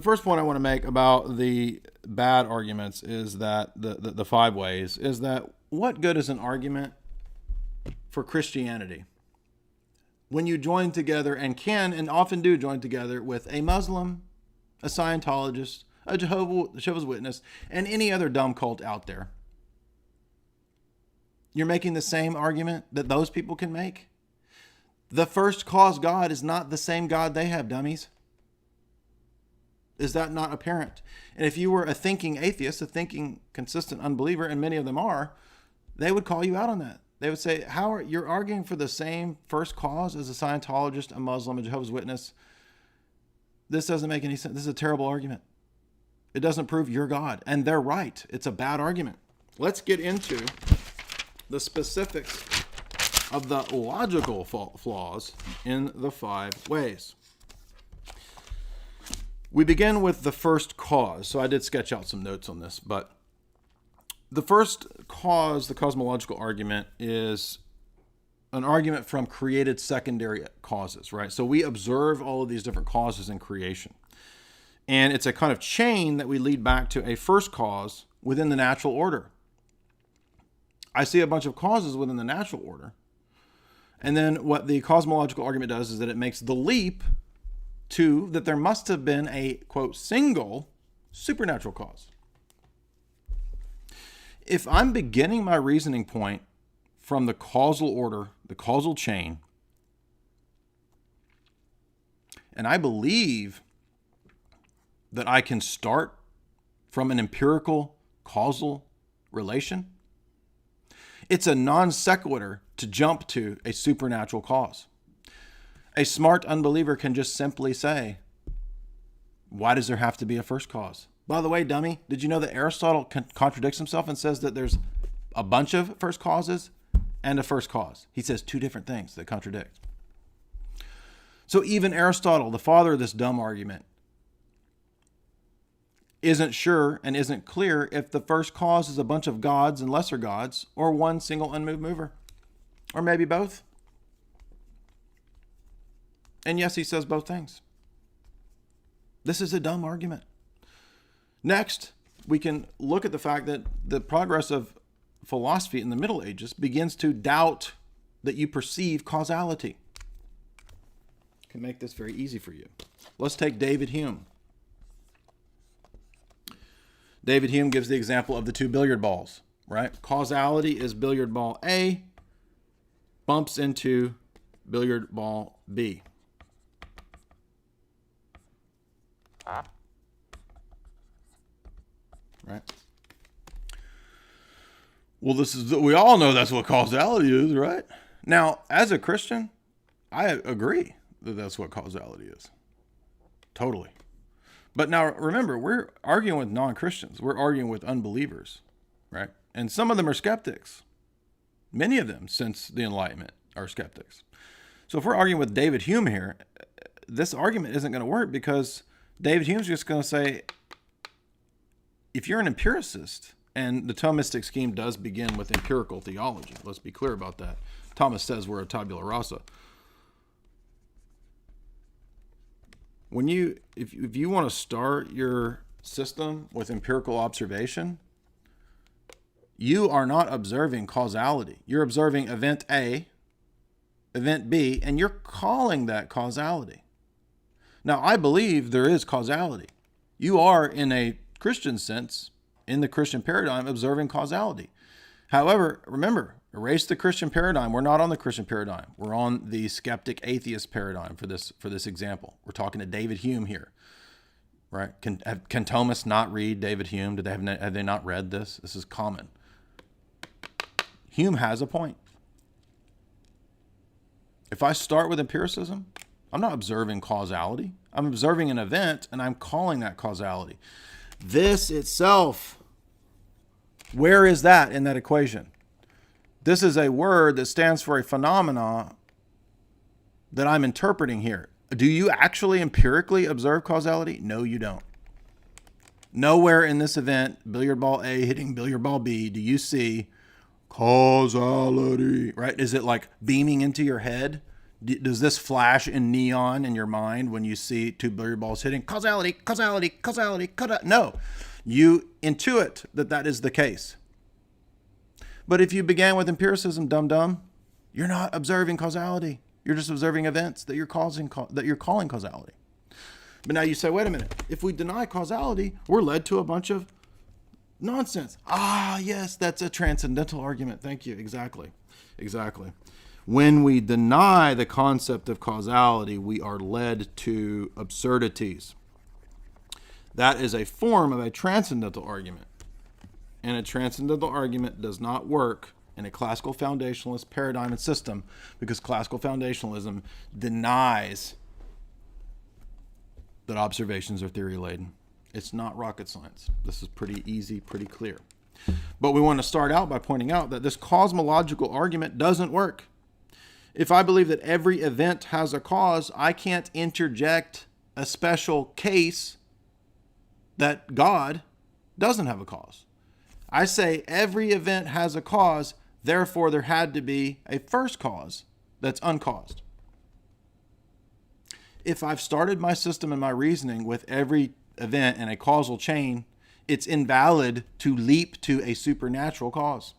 The first point I want to make about the bad arguments is that the five ways is that what good is an argument for Christianity when you join together and can and often do join together with a Muslim, a Scientologist, a Jehovah's Witness, and any other dumb cult out there? You're making the same argument that those people can make. The first cause God is not the same God they have, dummies. Is that not apparent? And if you were a thinking atheist, a thinking consistent unbeliever, and many of them are, they would call you out on that. They would say, you're arguing for the same first cause as a Scientologist, a Muslim, a Jehovah's Witness. This doesn't make any sense. This is a terrible argument. It doesn't prove you're God. And they're right. It's a bad argument. Let's get into the specifics of the logical flaws in the five ways. We begin with the first cause. So I did sketch out some notes on this, but the first cause, the cosmological argument, is an argument from created secondary causes, right? So we observe all of these different causes in creation. And it's a kind of chain that we lead back to a first cause within the natural order. I see a bunch of causes within the natural order. And then what the cosmological argument does is that it makes the leap to that there must have been a, quote, single supernatural cause. If I'm beginning my reasoning point from the causal order, the causal chain, and I believe that I can start from an empirical causal relation, it's a non sequitur to jump to a supernatural cause. A smart unbeliever can just simply say, why does there have to be a first cause? By the way, dummy, did you know that Aristotle contradicts himself and says that there's a bunch of first causes and a first cause? He says two different things that contradict. So even Aristotle, the father of this dumb argument, isn't sure and isn't clear if the first cause is a bunch of gods and lesser gods or one single unmoved mover, or maybe both. And yes, he says both things. This is a dumb argument. Next, we can look at the fact that the progress of philosophy in the Middle Ages begins to doubt that you perceive causality. I can make this very easy for you. Let's take David Hume. David Hume gives the example of the two billiard balls, right? Causality is billiard ball A bumps into billiard ball B. Right? Well, we all know that's what causality is, right? Now, as a Christian, I agree that that's what causality is. Totally. But now remember, we're arguing with non-Christians. We're arguing with unbelievers, right? And some of them are skeptics. Many of them, since the Enlightenment, are skeptics. So if we're arguing with David Hume here, this argument isn't going to work because David Hume's just going to say, if you're an empiricist, and the Thomistic scheme does begin with empirical theology. Let's be clear about that. Thomas says we're a tabula rasa. If you want to start your system with empirical observation, you are not observing causality. You're observing event A, event B, and you're calling that causality. Now, I believe there is causality. You are, in a Christian sense, in the Christian paradigm, observing causality. However, remember, erase the Christian paradigm. We're not on the Christian paradigm. We're on the skeptic atheist paradigm for this example. We're talking to David Hume here, right? Can Thomas not read David Hume? Have they not read this? This is common. Hume has a point. If I start with empiricism, I'm not observing causality. I'm observing an event, and I'm calling that causality. This itself, where is that in that equation? This is a word that stands for a phenomena that I'm interpreting here. Do you actually empirically observe causality? No, you don't. Nowhere in this event, billiard ball A hitting billiard ball B, do you see causality, right? Is it like beaming into your head? Does this flash in neon in your mind when you see two billiard balls hitting? Causality, causality, causality, no. You intuit that is the case. But if you began with empiricism, dum-dum, you're not observing causality. You're just observing events that you're calling causality. But now you say, wait a minute. If we deny causality, we're led to a bunch of nonsense. Yes, that's a transcendental argument. Thank you. Exactly. When we deny the concept of causality, we are led to absurdities. That is a form of a transcendental argument. And a transcendental argument does not work in a classical foundationalist paradigm and system, because classical foundationalism denies that observations are theory-laden. It's not rocket science. This is pretty easy, pretty clear. But we want to start out by pointing out that this cosmological argument doesn't work. If I believe that every event has a cause, I can't interject a special case that God doesn't have a cause. I say every event has a cause, therefore there had to be a first cause that's uncaused. If I've started my system and my reasoning with every event in a causal chain, it's invalid to leap to a supernatural cause.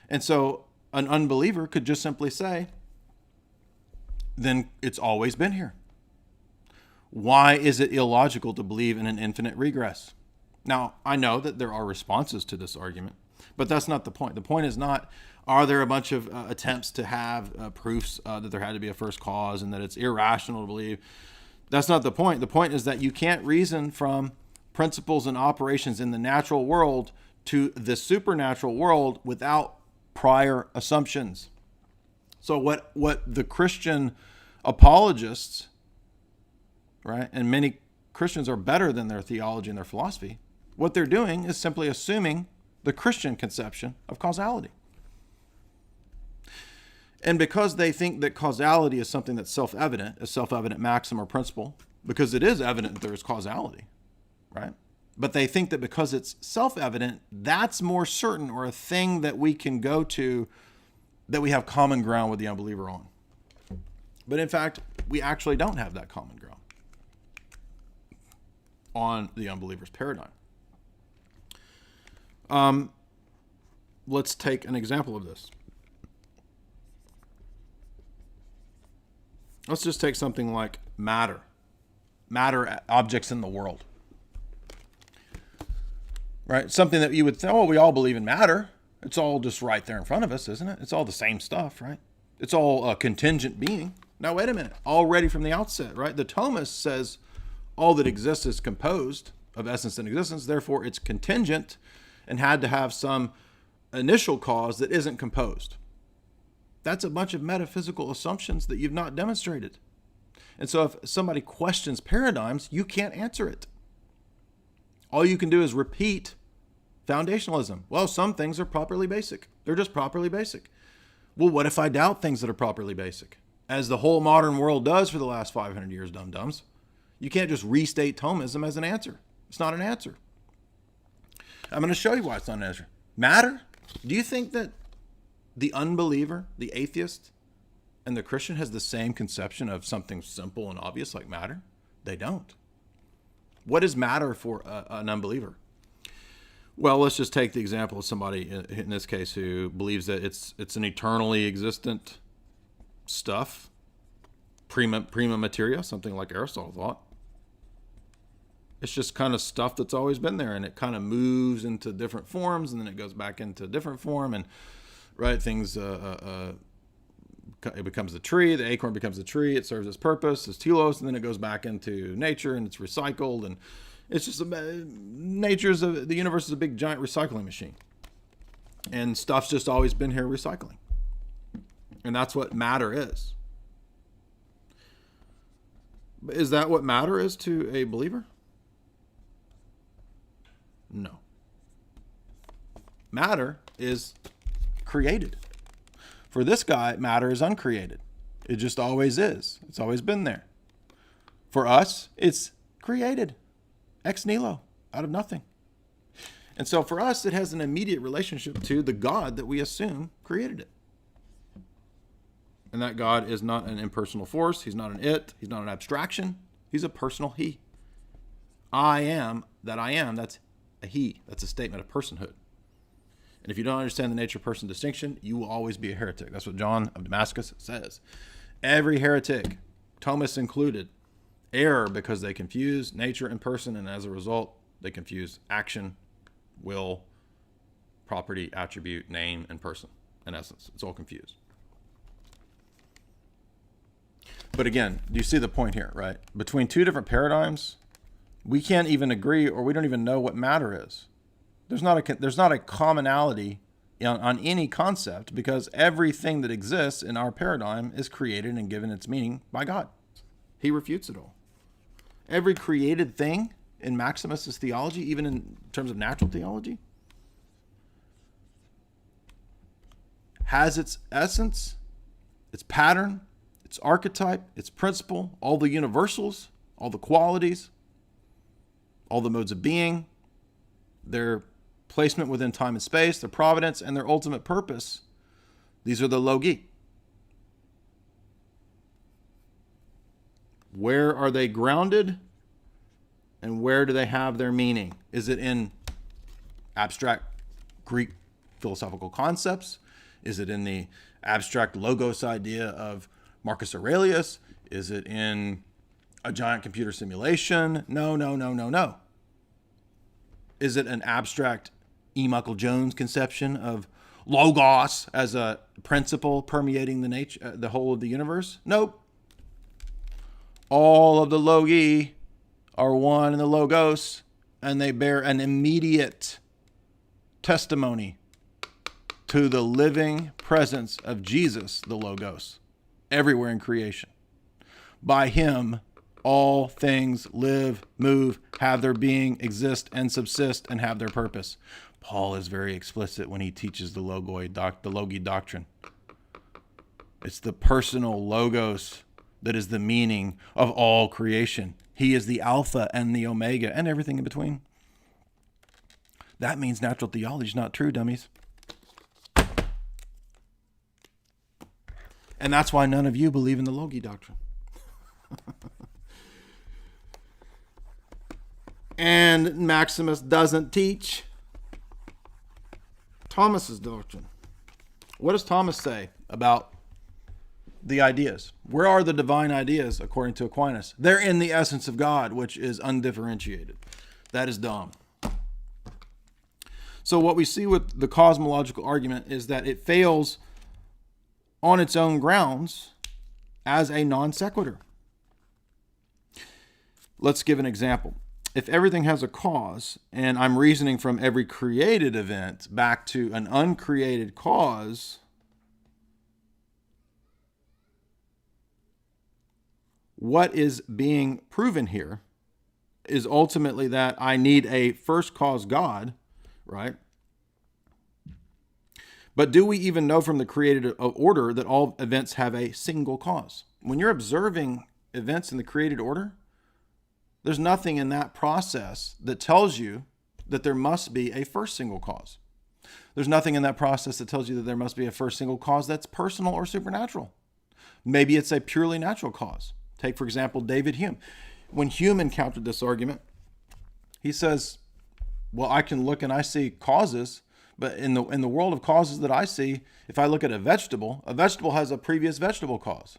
And so an unbeliever could just simply say, then it's always been here. Why is it illogical to believe in an infinite regress? Now, I know that there are responses to this argument, but that's not the point. The point is not, are there a bunch of attempts to have proofs that there had to be a first cause and that it's irrational to believe? That's not the point. The point is that you can't reason from principles and operations in the natural world to the supernatural world without prior assumptions. So what the Christian apologists, right, and many Christians are better than their theology and their philosophy, what they're doing is simply assuming the Christian conception of causality. And because they think that causality is something that's self-evident, a self-evident maxim or principle, because it is evident that there is causality, right? But they think that because it's self-evident, that's more certain, or a thing that we can go to, that we have common ground with the unbeliever on. But in fact, we actually don't have that common ground on the unbeliever's paradigm. Let's take an example of this. Let's just take something like matter objects in the world, right? Something that you would think, oh, we all believe in matter. It's all just right there in front of us, isn't it? It's all the same stuff, right? It's all a contingent being. Now, wait a minute. Already from the outset, right? The Thomist says all that exists is composed of essence and existence. Therefore, it's contingent and had to have some initial cause that isn't composed. That's a bunch of metaphysical assumptions that you've not demonstrated. And so if somebody questions paradigms, you can't answer it. All you can do is repeat foundationalism. Well, some things are properly basic. They're just properly basic. Well, what if I doubt things that are properly basic? As the whole modern world does for the last 500 years, dum-dums. You can't just restate Thomism as an answer. It's not an answer. I'm going to show you why it's not an answer. Matter? Do you think that the unbeliever, the atheist, and the Christian has the same conception of something simple and obvious like matter? They don't. What is matter for an unbeliever? Well, let's just take the example of somebody in this case who believes that it's an eternally existent stuff, prima materia, something like Aristotle thought. It's just kind of stuff that's always been there, and it kind of moves into different forms, and then it goes back into a different form, and right, things, it becomes a tree, the acorn becomes a tree, it serves its purpose as telos, and then it goes back into nature, and it's recycled, and it's just, the universe is a big giant recycling machine. And stuff's just always been here recycling. And that's what matter is. Is that what matter is to a believer? No. Matter is created. For this guy, matter is uncreated. It just always is. It's always been there. For us, it's created. Ex nihilo, out of nothing. And so for us, it has an immediate relationship to the God that we assume created it. And that God is not an impersonal force. He's not an it. He's not an abstraction. He's a personal he. I am that I am. That's a he. That's a statement of personhood. And if you don't understand the nature-person distinction, you will always be a heretic. That's what John of Damascus says. Every heretic, Thomas included, err because they confuse nature and person, and as a result, they confuse action, will, property, attribute, name, and person. In essence, it's all confused. But again, do you see the point here, right? Between two different paradigms, we can't even agree, or we don't even know what matter is. There's not a commonality on any concept, because everything that exists in our paradigm is created and given its meaning by God. He refutes it all. Every created thing in Maximus's theology, even in terms of natural theology, has its essence, its pattern, its archetype, its principle, all the universals, all the qualities, all the modes of being, their placement within time and space, their providence, and their ultimate purpose. These are the logi. Where are they grounded, and where do they have their meaning? Is it in abstract Greek philosophical concepts? Is it in the abstract logos idea of Marcus Aurelius? Is it in a giant computer simulation? No. Is it an abstract E. Michael Jones conception of logos as a principle permeating the whole of the universe? Nope. All of the logi are one in the logos, and they bear an immediate testimony to the living presence of Jesus, the logos, everywhere in creation. By him, all things live, move, have their being, exist, and subsist, and have their purpose. Paul is very explicit when he teaches the logi doctrine. It's the personal logos that is the meaning of all creation. He is the Alpha and the Omega and everything in between. That means natural theology is not true, dummies. And that's why none of you believe in the logi doctrine. And Maximus doesn't teach Thomas's doctrine. What does Thomas say about the ideas? Where are the divine ideas, according to Aquinas? They're in the essence of God, which is undifferentiated. That is dumb. So what we see with the cosmological argument is that it fails on its own grounds as a non sequitur. Let's give an example. If everything has a cause, and I'm reasoning from every created event back to an uncreated cause, what is being proven here is ultimately that I need a first cause God, right? But do we even know from the created order that all events have a single cause? When you're observing events in the created order, there's nothing in that process that tells you that there must be a first single cause. There's nothing in that process that tells you that there must be a first single cause that's personal or supernatural. Maybe it's a purely natural cause. Take, for example, David Hume. When Hume encountered this argument, he says, well, I can look and I see causes, but in the world of causes that I see, if I look at a vegetable has a previous vegetable cause.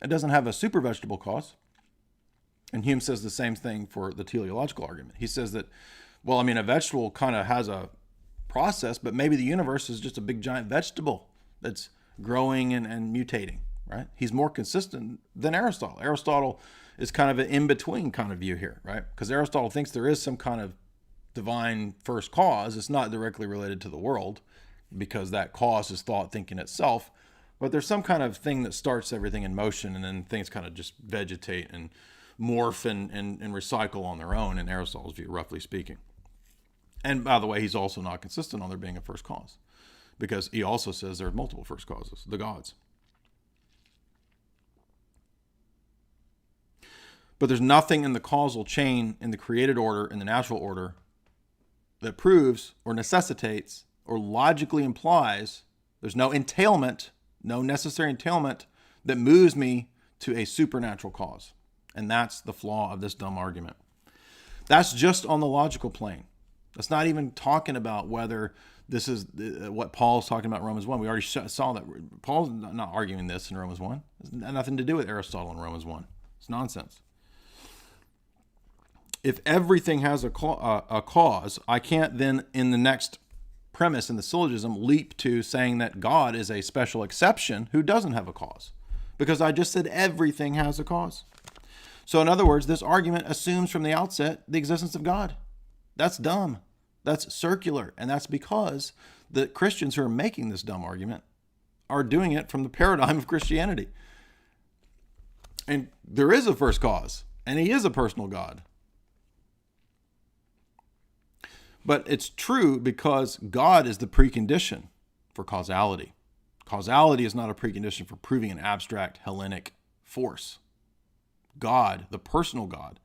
It doesn't have a super vegetable cause. And Hume says the same thing for the teleological argument. He says that, well, I mean, a vegetable kind of has a process, but maybe the universe is just a big giant vegetable that's growing and mutating, right? He's more consistent than Aristotle. Aristotle is kind of an in-between kind of view here, right? Because Aristotle thinks there is some kind of divine first cause. It's not directly related to the world because that cause is thought thinking itself, but there's some kind of thing that starts everything in motion, and then things kind of just vegetate and morph and recycle on their own in Aristotle's view, roughly speaking. And by the way, he's also not consistent on there being a first cause, because he also says there are multiple first causes, the gods. But there's nothing in the causal chain, in the created order, in the natural order, that proves or necessitates or logically implies, there's no entailment, no necessary entailment that moves me to a supernatural cause. And that's the flaw of this dumb argument. That's just on the logical plane. That's not even talking about whether this is what Paul's talking about in Romans 1. We already saw that. Paul's not arguing this in Romans 1. It's nothing to do with Aristotle in Romans 1. It's nonsense. If everything has a cause, I can't then, in the next premise in the syllogism, leap to saying that God is a special exception who doesn't have a cause. Because I just said everything has a cause. So in other words, this argument assumes from the outset the existence of God. That's dumb. That's circular. And that's because the Christians who are making this dumb argument are doing it from the paradigm of Christianity. And there is a first cause, and he is a personal God. But it's true because God is the precondition for causality. Causality is not a precondition for proving an abstract Hellenic force. God, the personal God,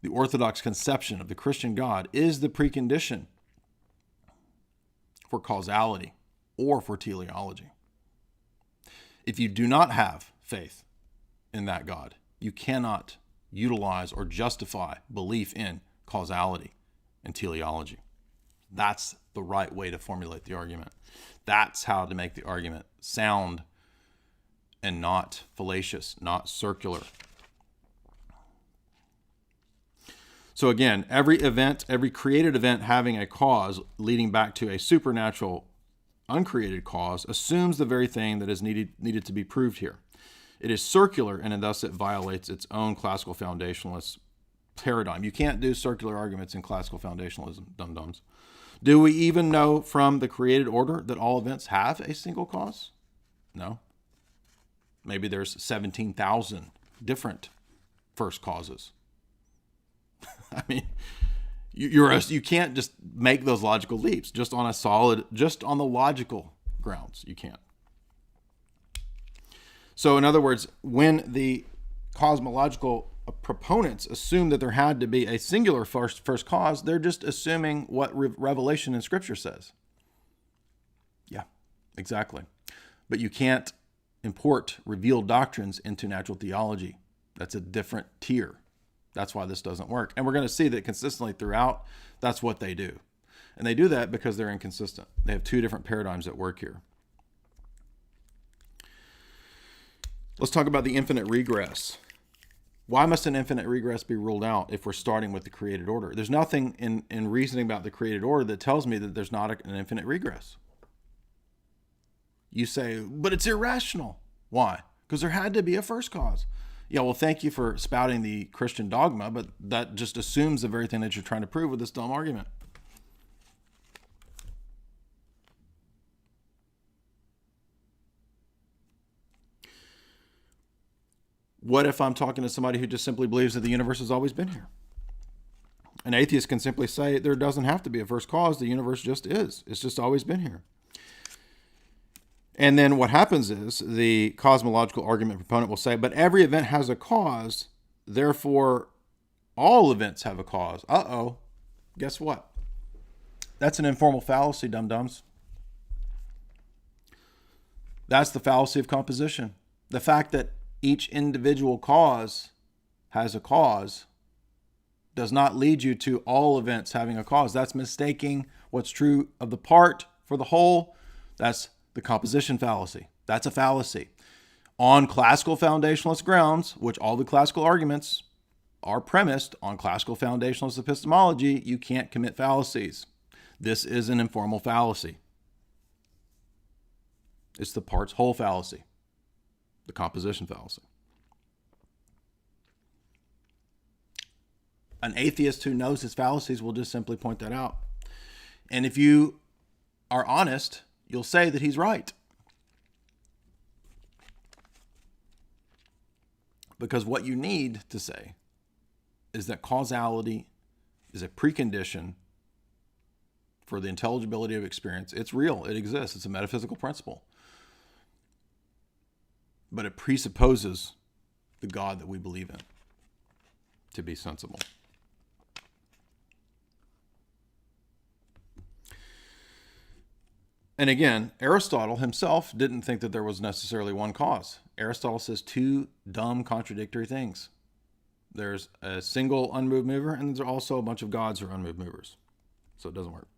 the Orthodox conception of the Christian God, is the precondition for causality or for teleology. If you do not have faith in that God, you cannot utilize or justify belief in causality and teleology. That's the right way to formulate the argument. That's how to make the argument sound and not fallacious, not circular. So again, every event, every created event having a cause leading back to a supernatural, uncreated cause assumes the very thing that is needed to be proved here. It is circular, and thus it violates its own classical foundationalist paradigm. You can't do circular arguments in classical foundationalism, dum-dums. Do we even know from the created order that all events have a single cause? No. Maybe there's 17,000 different first causes. I mean, you can't just make those logical leaps just on the logical grounds. You can't. So in other words, when the cosmological proponents assume that there had to be a singular first cause, they're just assuming what Revelation in Scripture says. Yeah, exactly. But you can't import revealed doctrines into natural theology. That's a different tier. That's why this doesn't work. And we're going to see that consistently throughout, that's what they do. And they do that because they're inconsistent. They have two different paradigms at work here. Let's talk about the infinite regress. Why must an infinite regress be ruled out if we're starting with the created order? There's nothing in reasoning about the created order that tells me that there's not an infinite regress. You say, but it's irrational. Why? Because there had to be a first cause. Yeah, well, thank you for spouting the Christian dogma, but that just assumes the very thing that you're trying to prove with this dumb argument. What if I'm talking to somebody who just simply believes that the universe has always been here? An atheist can simply say there doesn't have to be a first cause. The universe just is. It's just always been here. And then what happens is the cosmological argument proponent will say, but every event has a cause, therefore all events have a cause. Uh-oh. Guess what? That's an informal fallacy, dum-dums. That's the fallacy of composition. The fact that each individual cause has a cause does not lead you to all events having a cause. That's mistaking what's true of the part for the whole. That's the composition fallacy. That's a fallacy. On classical foundationalist grounds, which all the classical arguments are premised on classical foundationalist epistemology, you can't commit fallacies. This is an informal fallacy. It's the parts whole fallacy. The composition fallacy. An atheist who knows his fallacies will just simply point that out. And if you are honest, you'll say that he's right. Because what you need to say is that causality is a precondition for the intelligibility of experience. It's real. It exists. It's a metaphysical principle. But it presupposes the God that we believe in to be sensible. And again, Aristotle himself didn't think that there was necessarily one cause. Aristotle says two dumb contradictory things. There's a single unmoved mover, and there's also a bunch of gods who are unmoved movers. So it doesn't work.